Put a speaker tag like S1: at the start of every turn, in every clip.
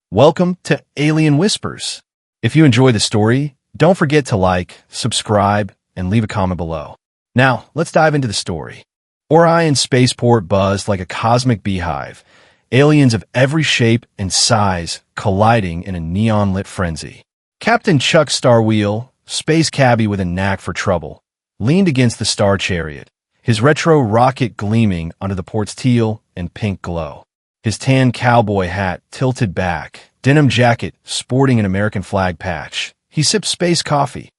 S1: Welcome to Alien Whispers. If you enjoy the story, don't forget to like, subscribe, and leave a comment below. Now, let's dive into the story. Orion Spaceport buzzed like a cosmic beehive, aliens of every shape and size colliding in a neon-lit frenzy. Captain Chuck Starwheel, space cabbie with a knack for trouble, leaned against the Star Chariot, his retro rocket gleaming under the port's teal and pink glow. His tan cowboy hat tilted back, denim jacket sporting an American flag patch. He sipped space coffee,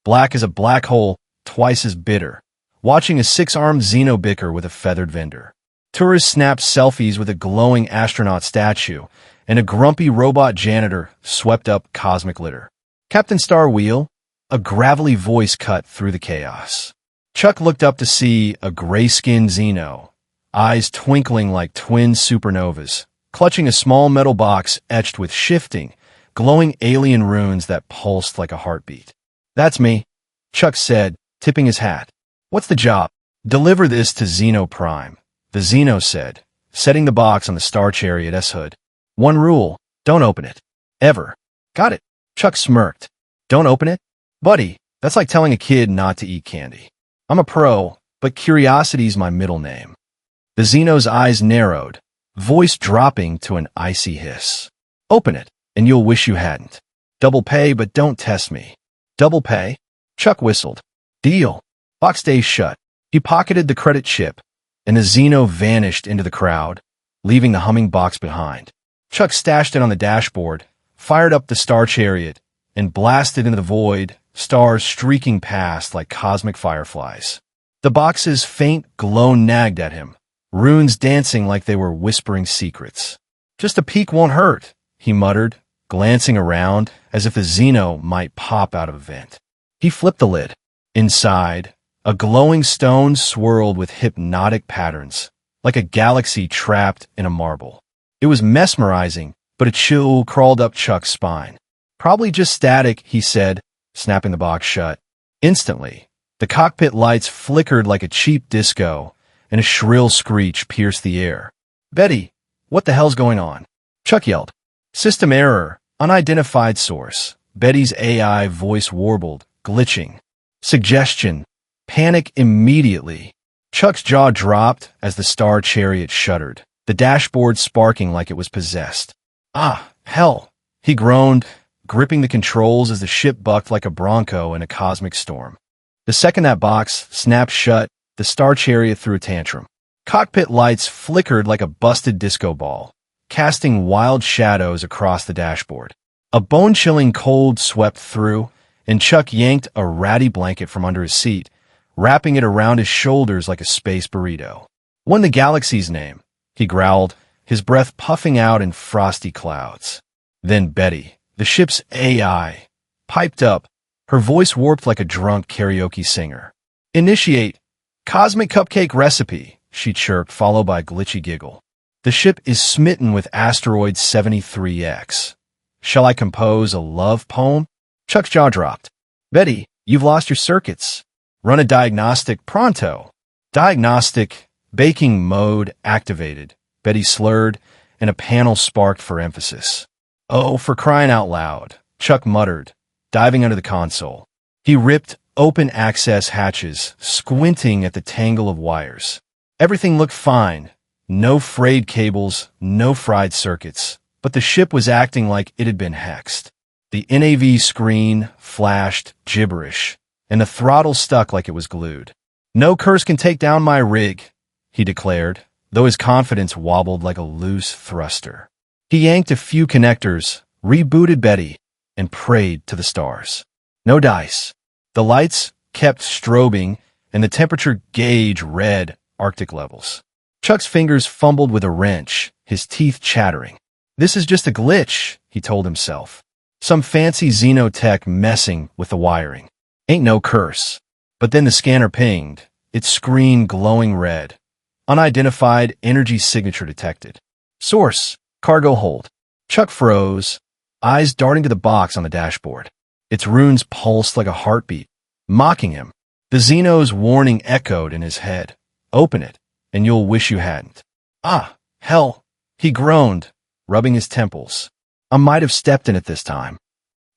S1: black as a black hole, twice as bitter, watching a six-armed Xeno bicker with a feathered vendor. Tourists snapped selfies with a glowing astronaut statue, and a grumpy robot janitor swept up cosmic litter. Captain Starwheel, a gravelly voice cut through the chaos. Chuck looked up to see a gray-skinned Xeno, eyes twinkling like twin supernovas, clutching a small metal box etched with shifting, glowing alien runes that pulsed like a heartbeat. "That's me," Chuck said, tipping his hat. "What's the job?" "Deliver this to Xeno Prime," the Xeno said, setting the box on the Star Chariot's hood. "One rule, don't open it. Ever." "Got it," Chuck smirked. "Don't open it?" "Buddy, that's like telling a kid not to eat candy. I'm a pro, but curiosity's my middle name." The Xeno's eyes narrowed, voice dropping to an icy hiss. "Open it, and you'll wish you hadn't. Double pay, but don't test me." "Double pay?" Chuck whistled. "Deal." Box stays shut. He pocketed the credit chip, and the Xeno vanished into the crowd, leaving the humming box behind. Chuck stashed it on the dashboard, fired up the Star Chariot, and blasted into the void, stars streaking past like cosmic fireflies. The box's faint glow nagged at him, runes dancing like they were whispering secrets. "Just a peek won't hurt," he muttered, glancing around as if the Xeno might pop out of a vent. He flipped the lid. Inside, a glowing stone swirled with hypnotic patterns, like a galaxy trapped in a marble. It was mesmerizing, but a chill crawled up Chuck's spine. "Probably just static," he said, snapping the box shut. Instantly, the cockpit lights flickered like a cheap disco, and a shrill screech pierced the air. "Betty, what the hell's going on?" Chuck yelled. "System error, unidentified source." Betty's AI voice warbled, glitching. "Suggestion, panic immediately." Chuck's jaw dropped as the Star Chariot shuddered, the dashboard sparking like it was possessed. "Ah, hell," he groaned, gripping the controls as the ship bucked like a bronco in a cosmic storm. The second that box snapped shut, the Star Chariot threw a tantrum. Cockpit lights flickered like a busted disco ball, casting wild shadows across the dashboard. A bone-chilling cold swept through, and Chuck yanked a ratty blanket from under his seat, wrapping it around his shoulders like a space burrito. "Won the galaxy's name," he growled, his breath puffing out in frosty clouds. Then Betty, the ship's AI, piped up, her voice warped like a drunk karaoke singer. "Initiate cosmic cupcake recipe," she chirped, followed by a glitchy giggle. "The ship is smitten with asteroid 73X. Shall I compose a love poem?" Chuck's jaw dropped. "Betty, you've lost your circuits. Run a diagnostic pronto." "Diagnostic, baking mode activated," Betty slurred, and a panel sparked for emphasis. "Oh, for crying out loud," Chuck muttered, diving under the console. He ripped open access hatches, squinting at the tangle of wires. Everything looked fine. No frayed cables, no fried circuits, but the ship was acting like it had been hexed. The NAV screen flashed gibberish, and the throttle stuck like it was glued. "No curse can take down my rig," he declared, though his confidence wobbled like a loose thruster. He yanked a few connectors, rebooted Betty, and prayed to the stars. No dice. The lights kept strobing, and the temperature gauge read Arctic levels. Chuck's fingers fumbled with a wrench, his teeth chattering. "This is just a glitch," he told himself. "Some fancy Xenotech messing with the wiring. Ain't no curse." But then the scanner pinged, its screen glowing red. Unidentified energy signature detected. "Source, cargo hold." Chuck froze, eyes darting to the box on the dashboard. Its runes pulsed like a heartbeat, mocking him. The Xeno's warning echoed in his head. "Open it, and you'll wish you hadn't." "Ah, hell," he groaned, rubbing his temples. I might have stepped in it this time.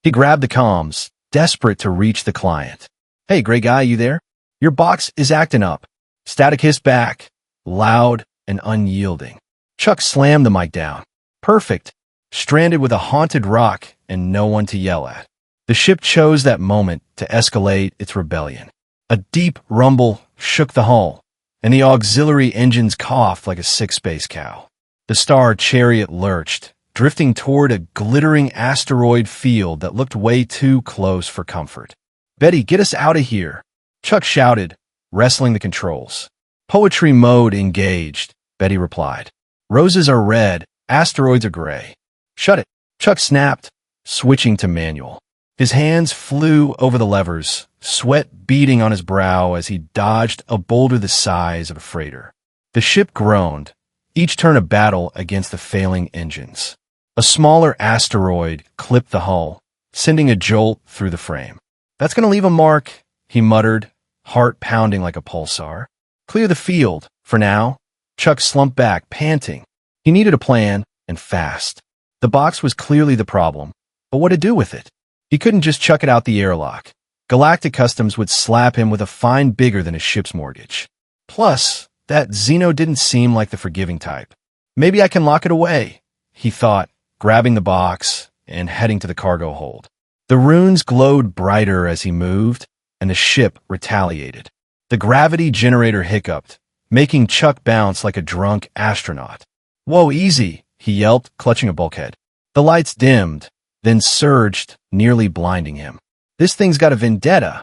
S1: He grabbed the comms, desperate to reach the client. Hey, gray guy, you there? Your box is acting up. Static hissed back, loud and unyielding. Chuck slammed the mic down. Perfect. Stranded with a haunted rock and no one to yell at. The ship chose that moment to escalate its rebellion. A deep rumble shook the hull, and the auxiliary engines coughed like a sick space cow. The Star Chariot lurched, drifting toward a glittering asteroid field that looked way too close for comfort. Betty, get us out of here, Chuck shouted, wrestling the controls. Poetry mode engaged, Betty replied. Roses are red, asteroids are gray. Shut it, Chuck snapped, switching to manual. His hands flew over the levers, sweat beading on his brow as he dodged a boulder the size of a freighter. The ship groaned, each turn a battle against the failing engines. A smaller asteroid clipped the hull, sending a jolt through the frame. That's going to leave a mark, he muttered, heart pounding like a pulsar. Clear the field, for now. Chuck slumped back, panting. He needed a plan, and fast. The box was clearly the problem, but what to do with it? He couldn't just chuck it out the airlock. Galactic Customs would slap him with a fine bigger than his ship's mortgage. Plus, that Xeno didn't seem like the forgiving type. Maybe I can lock it away, he thought, grabbing the box and heading to the cargo hold. The runes glowed brighter as he moved, and the ship retaliated. The gravity generator hiccuped, making Chuck bounce like a drunk astronaut. Whoa, easy, he yelped, clutching a bulkhead. The lights dimmed, then surged, nearly blinding him. This thing's got a vendetta.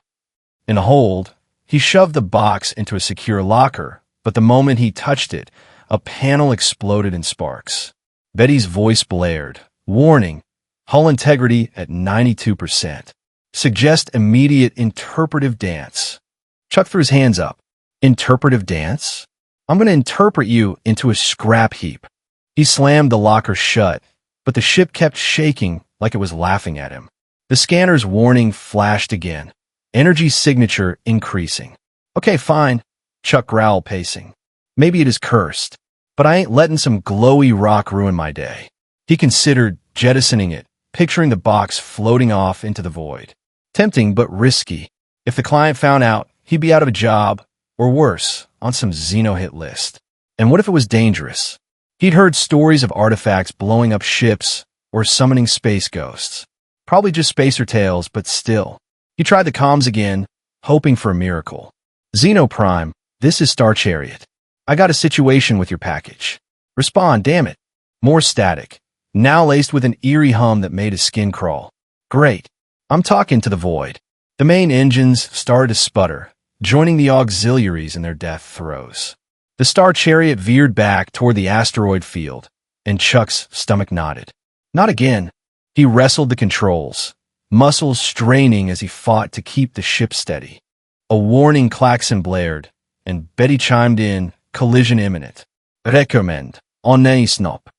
S1: In the hold, he shoved the box into a secure locker, but the moment he touched it, a panel exploded in sparks. Betty's voice blared. Warning, hull integrity at 92%. Suggest immediate interpretive dance. Chuck threw his hands up. Interpretive dance? I'm going to interpret you into a scrap heap. He slammed the locker shut, but the ship kept shaking like it was laughing at him. The scanner's warning flashed again. Energy signature increasing. Okay, fine, Chuck growled, pacing. Maybe it is cursed, but I ain't letting some glowy rock ruin my day. He considered jettisoning it, picturing the box floating off into the void. Tempting, but risky. If the client found out, he'd be out of a job, or worse, on some Xeno hit list. And what if it was dangerous? He'd heard stories of artifacts blowing up ships or summoning space ghosts. Probably just spacer tales, but still. He tried the comms again, hoping for a miracle. Xeno Prime, this is Star Chariot. I got a situation with your package. Respond, damn it. More static, now laced with an eerie hum that made his skin crawl. Great. I'm talking to the void. The main engines started to sputter, joining the auxiliaries in their death throes. The Star Chariot veered back toward the asteroid field, and Chuck's stomach knotted. Not again. He wrestled the controls, muscles straining as he fought to keep the ship steady. A warning klaxon blared, and Betty chimed in, collision imminent. Recommend. On any snop.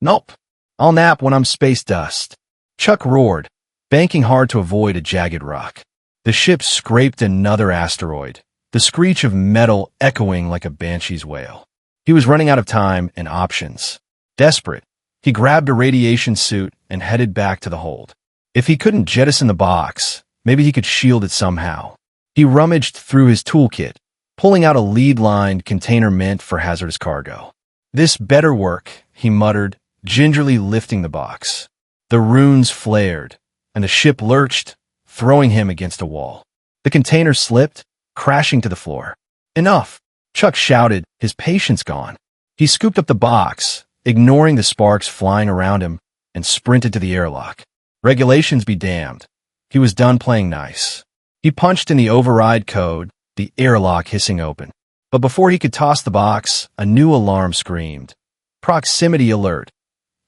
S1: Nope. I'll nap when I'm space dust. Chuck roared, banking hard to avoid a jagged rock. The ship scraped another asteroid, the screech of metal echoing like a banshee's wail. He was running out of time and options. Desperate, he grabbed a radiation suit and headed back to the hold. If he couldn't jettison the box, maybe he could shield it somehow. He rummaged through his toolkit, pulling out a lead-lined container meant for hazardous cargo. This better work, he muttered, gingerly lifting the box. The runes flared, and the ship lurched, throwing him against a wall. The container slipped, crashing to the floor. Enough, Chuck shouted, his patience gone. He scooped up the box, ignoring the sparks flying around him, and sprinted to the airlock. Regulations be damned. He was done playing nice. He punched in the override code, the airlock hissing open. But before he could toss the box, a new alarm screamed. Proximity alert.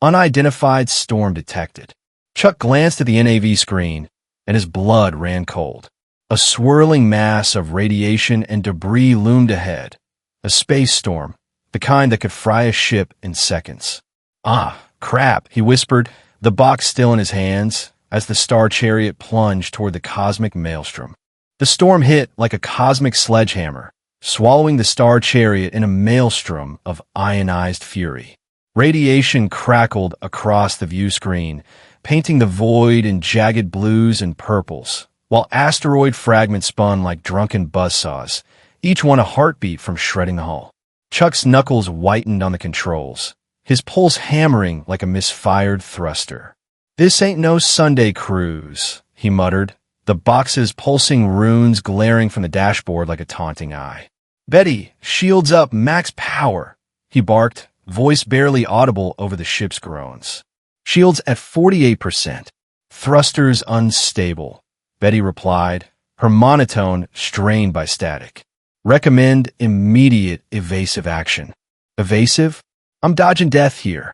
S1: Unidentified storm detected. Chuck glanced at the NAV screen, and his blood ran cold. A swirling mass of radiation and debris loomed ahead. A space storm, the kind that could fry a ship in seconds. Ah, crap, he whispered, the box still in his hands, as the Star Chariot plunged toward the cosmic maelstrom. The storm hit like a cosmic sledgehammer, swallowing the Star Chariot in a maelstrom of ionized fury. Radiation crackled across the view screen, painting the void in jagged blues and purples, while asteroid fragments spun like drunken buzzsaws, each one a heartbeat from shredding the hull. Chuck's knuckles whitened on the controls, his pulse hammering like a misfired thruster. "This ain't no Sunday cruise," he muttered, the box's pulsing runes glaring from the dashboard like a taunting eye. "Betty, shields up, max power," he barked, voice barely audible over the ship's groans. "Shields at 48%. Thrusters unstable," Betty replied, her monotone strained by static. "Recommend immediate evasive action." "Evasive? I'm dodging death here."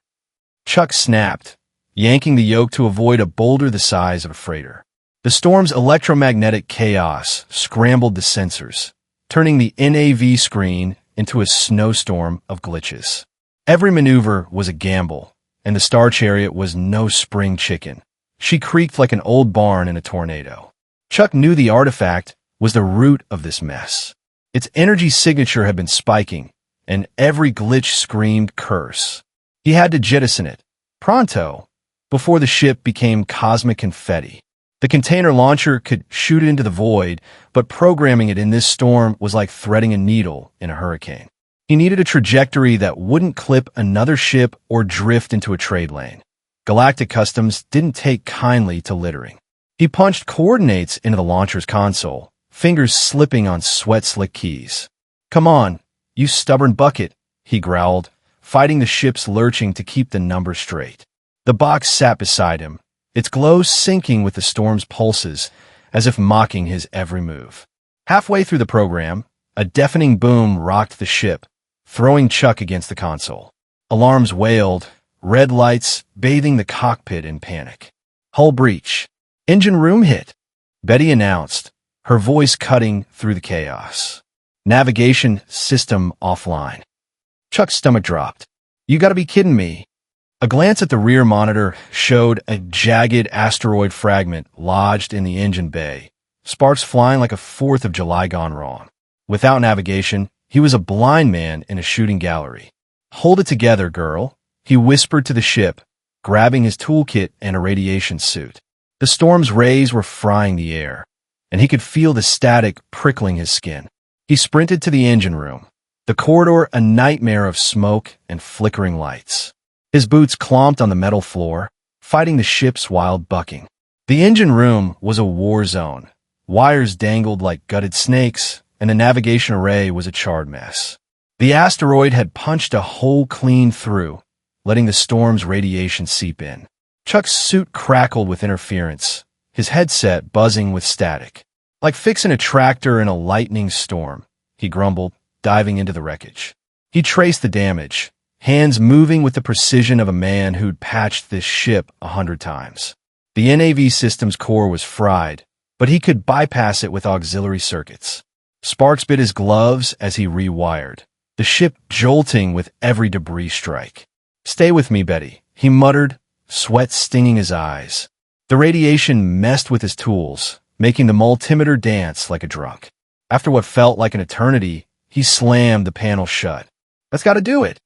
S1: Chuck snapped, yanking the yoke to avoid a boulder the size of a freighter. The storm's electromagnetic chaos scrambled the sensors, turning the NAV screen into a snowstorm of glitches. Every maneuver was a gamble, and the Star Chariot was no spring chicken. She creaked like an old barn in a tornado. Chuck knew the artifact was the root of this mess. Its energy signature had been spiking, and every glitch screamed curse. He had to jettison it, pronto, before the ship became cosmic confetti. The container launcher could shoot it into the void, but programming it in this storm was like threading a needle in a hurricane. He needed a trajectory that wouldn't clip another ship or drift into a trade lane. Galactic Customs didn't take kindly to littering. He punched coordinates into the launcher's console, fingers slipping on sweat-slick keys. "Come on, you stubborn bucket," he growled, fighting the ship's lurching to keep the numbers straight. The box sat beside him, its glow syncing with the storm's pulses, as if mocking his every move. Halfway through the program, a deafening boom rocked the ship, throwing Chuck against the console. Alarms wailed, red lights bathing the cockpit in panic. "Hull breach. Engine room hit," Betty announced, her voice cutting through the chaos. "Navigation system offline." Chuck's stomach dropped. "You gotta be kidding me." A glance at the rear monitor showed a jagged asteroid fragment lodged in the engine bay, sparks flying like a 4th of July gone wrong. Without navigation, he was a blind man in a shooting gallery. "Hold it together, girl," he whispered to the ship, grabbing his toolkit and a radiation suit. The storm's rays were frying the air, and he could feel the static prickling his skin. He sprinted to the engine room, the corridor a nightmare of smoke and flickering lights. His boots clomped on the metal floor, fighting the ship's wild bucking. The engine room was a war zone. Wires dangled like gutted snakes, and the navigation array was a charred mess. The asteroid had punched a hole clean through, letting the storm's radiation seep in. Chuck's suit crackled with interference, his headset buzzing with static. "Like fixing a tractor in a lightning storm," he grumbled, diving into the wreckage. He traced the damage, hands moving with the precision of a man who'd patched this ship 100 times. The NAV system's core was fried, but he could bypass it with auxiliary circuits. Sparks bit his gloves as he rewired, the ship jolting with every debris strike. "Stay with me, Betty," he muttered, sweat stinging his eyes. The radiation messed with his tools, making the multimeter dance like a drunk. After what felt like an eternity, he slammed the panel shut. "That's got to do it."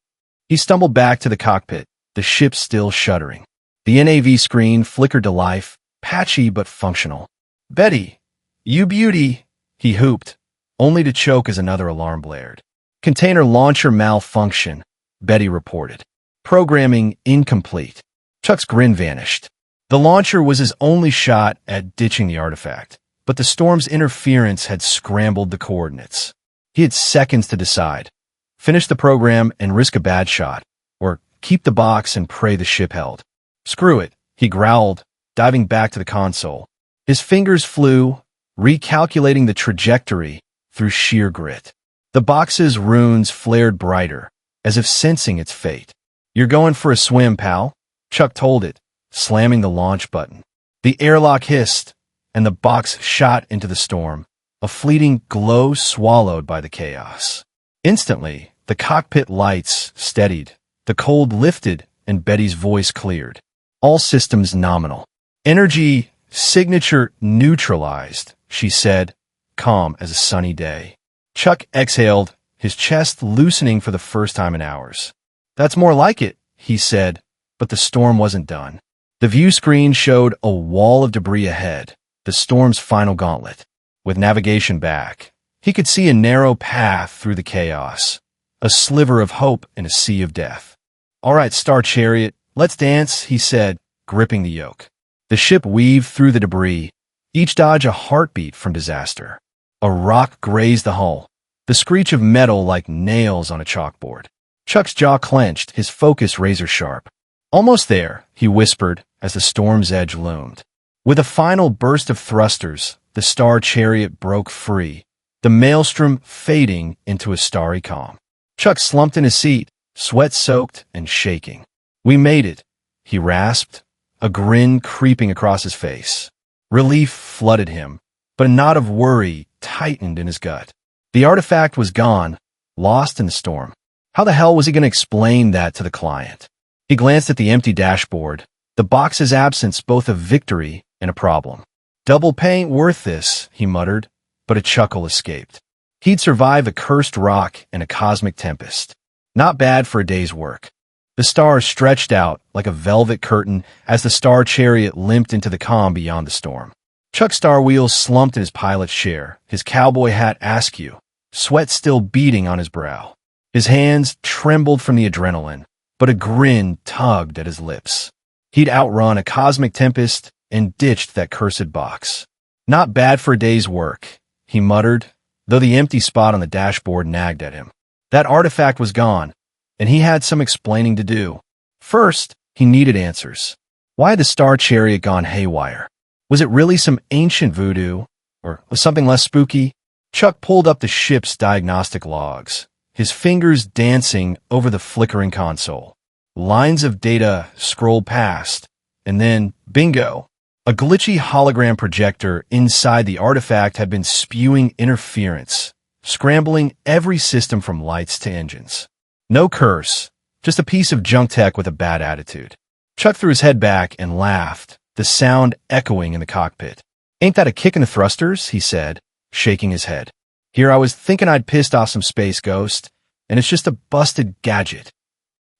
S1: He stumbled back to the cockpit, the ship still shuddering. The NAV screen flickered to life, patchy but functional. "Betty, you beauty," he hooped, only to choke as another alarm blared. "Container launcher malfunction," Betty reported. "Programming incomplete." Chuck's grin vanished. The launcher was his only shot at ditching the artifact, but the storm's interference had scrambled the coordinates. He had seconds to decide. Finish the program and risk a bad shot, or keep the box and pray the ship held. "Screw it," he growled, diving back to the console. His fingers flew, recalculating the trajectory through sheer grit. The box's runes flared brighter, as if sensing its fate. "You're going for a swim, pal," Chuck told it, slamming the launch button. The airlock hissed, and the box shot into the storm, a fleeting glow swallowed by the chaos. Instantly, the cockpit lights steadied, the cold lifted, and Betty's voice cleared. "All systems nominal. Energy signature neutralized," she said, calm as a sunny day. Chuck exhaled, his chest loosening for the first time in hours. "That's more like it," he said, but the storm wasn't done. The view screen showed a wall of debris ahead, the storm's final gauntlet. With navigation back, he could see a narrow path through the chaos, a sliver of hope in a sea of death. "All right, Star Chariot, let's dance," he said, gripping the yoke. The ship weaved through the debris, each dodge a heartbeat from disaster. A rock grazed the hull, the screech of metal like nails on a chalkboard. Chuck's jaw clenched, his focus razor-sharp. "Almost there," he whispered as the storm's edge loomed. With a final burst of thrusters, the Star Chariot broke free, the maelstrom fading into a starry calm. Chuck slumped in his seat, sweat-soaked and shaking. "We made it," he rasped, a grin creeping across his face. Relief flooded him, but a knot of worry tightened in his gut. The artifact was gone, lost in the storm. How the hell was he going to explain that to the client? He glanced at the empty dashboard, the box's absence both a victory and a problem. "Double pay ain't worth this," he muttered, but a chuckle escaped. He'd survive a cursed rock and a cosmic tempest. Not bad for a day's work. The stars stretched out like a velvet curtain as the Star Chariot limped into the calm beyond the storm. Chuck Starwheel slumped in his pilot's chair, his cowboy hat askew, sweat still beading on his brow. His hands trembled from the adrenaline, but a grin tugged at his lips. He'd outrun a cosmic tempest and ditched that cursed box. "Not bad for a day's work," he muttered, though the empty spot on the dashboard nagged at him. That artifact was gone, and he had some explaining to do. First, he needed answers. Why had the Star Chariot gone haywire? Was it really some ancient voodoo, or was something less spooky? Chuck pulled up the ship's diagnostic logs, his fingers dancing over the flickering console. Lines of data scrolled past, and then, bingo! A glitchy hologram projector inside the artifact had been spewing interference, scrambling every system from lights to engines. No curse, just a piece of junk tech with a bad attitude. Chuck threw his head back and laughed, the sound echoing in the cockpit. "Ain't that a kick in the thrusters?" he said, shaking his head. "Here I was thinking I'd pissed off some space ghost, and it's just a busted gadget."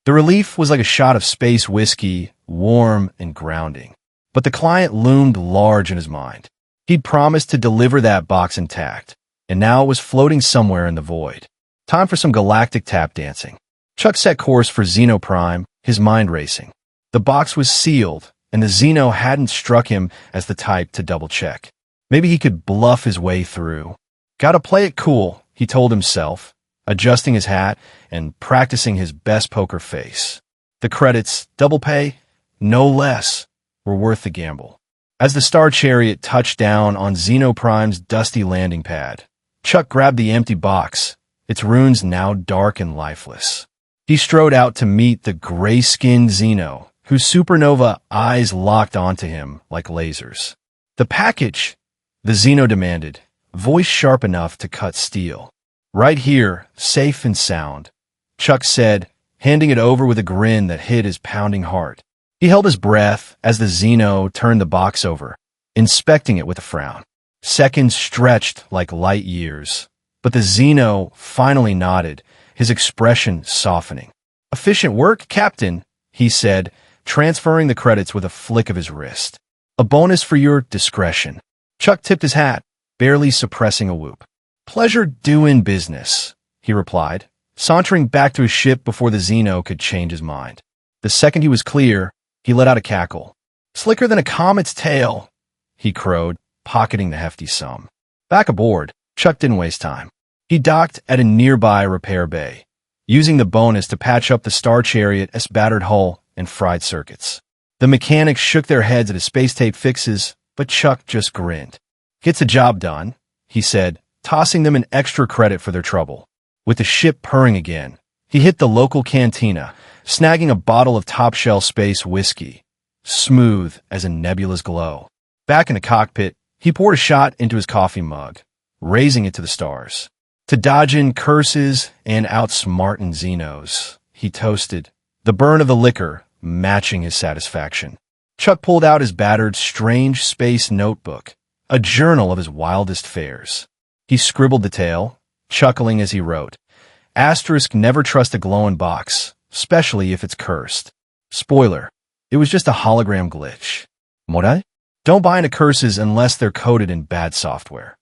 S1: The relief was like a shot of space whiskey, warm and grounding. But the client loomed large in his mind. He'd promised to deliver that box intact, and now it was floating somewhere in the void. Time for some galactic tap dancing. Chuck set course for Xeno Prime, his mind racing. The box was sealed, and the Xeno hadn't struck him as the type to double-check. Maybe he could bluff his way through. "Gotta play it cool," he told himself, adjusting his hat and practicing his best poker face. The credits, double pay, no less, were worth the gamble. As the Star Chariot touched down on Xeno Prime's dusty landing pad, Chuck grabbed the empty box, its runes now dark and lifeless. He strode out to meet the gray-skinned Xeno, whose supernova eyes locked onto him like lasers. "The package," the Xeno demanded, voice sharp enough to cut steel. "Right here, safe and sound," Chuck said, handing it over with a grin that hid his pounding heart. He held his breath as the Xeno turned the box over, inspecting it with a frown. Seconds stretched like light years, but the Xeno finally nodded, his expression softening. "Efficient work, Captain," he said, transferring the credits with a flick of his wrist. "A bonus for your discretion." Chuck tipped his hat, barely suppressing a whoop. "Pleasure doing business," he replied, sauntering back to his ship before the Xeno could change his mind. The second he was clear, he let out a cackle. "Slicker than a comet's tail," he crowed, pocketing the hefty sum. Back aboard, Chuck didn't waste time. He docked at a nearby repair bay, using the bonus to patch up the Star Chariot's battered hull and fried circuits. The mechanics shook their heads at his space tape fixes, but Chuck just grinned. "Gets the job done," he said, tossing them an extra credit for their trouble. With the ship purring again, he hit the local cantina, snagging a bottle of top-shelf space whiskey, smooth as a nebulous glow. Back in the cockpit, he poured a shot into his coffee mug, raising it to the stars. To dodge in curses and outsmarting Xenos, he toasted, the burn of the liquor matching his satisfaction. Chuck pulled out his battered, strange space notebook, a journal of his wildest fares. He scribbled the tale, chuckling as he wrote, "Asterisk never trust a glowing box, especially if it's cursed. Spoiler, it was just a hologram glitch. Morai? Don't buy into curses unless they're coded in bad software.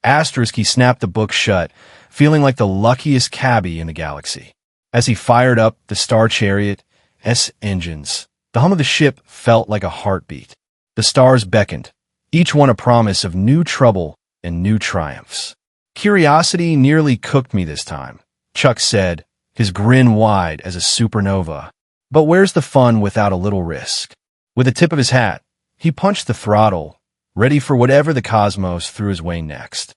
S1: Asterisk, he snapped the book shut, feeling like the luckiest cabbie in the galaxy. As he fired up the Star Chariot's engines, the hum of the ship felt like a heartbeat. The stars beckoned, each one a promise of new trouble and new triumphs. Curiosity nearly cooked me this time, Chuck said, his grin wide as a supernova. But where's the fun without a little risk? With a tip of his hat, he punched the throttle, ready for whatever the cosmos threw his way next.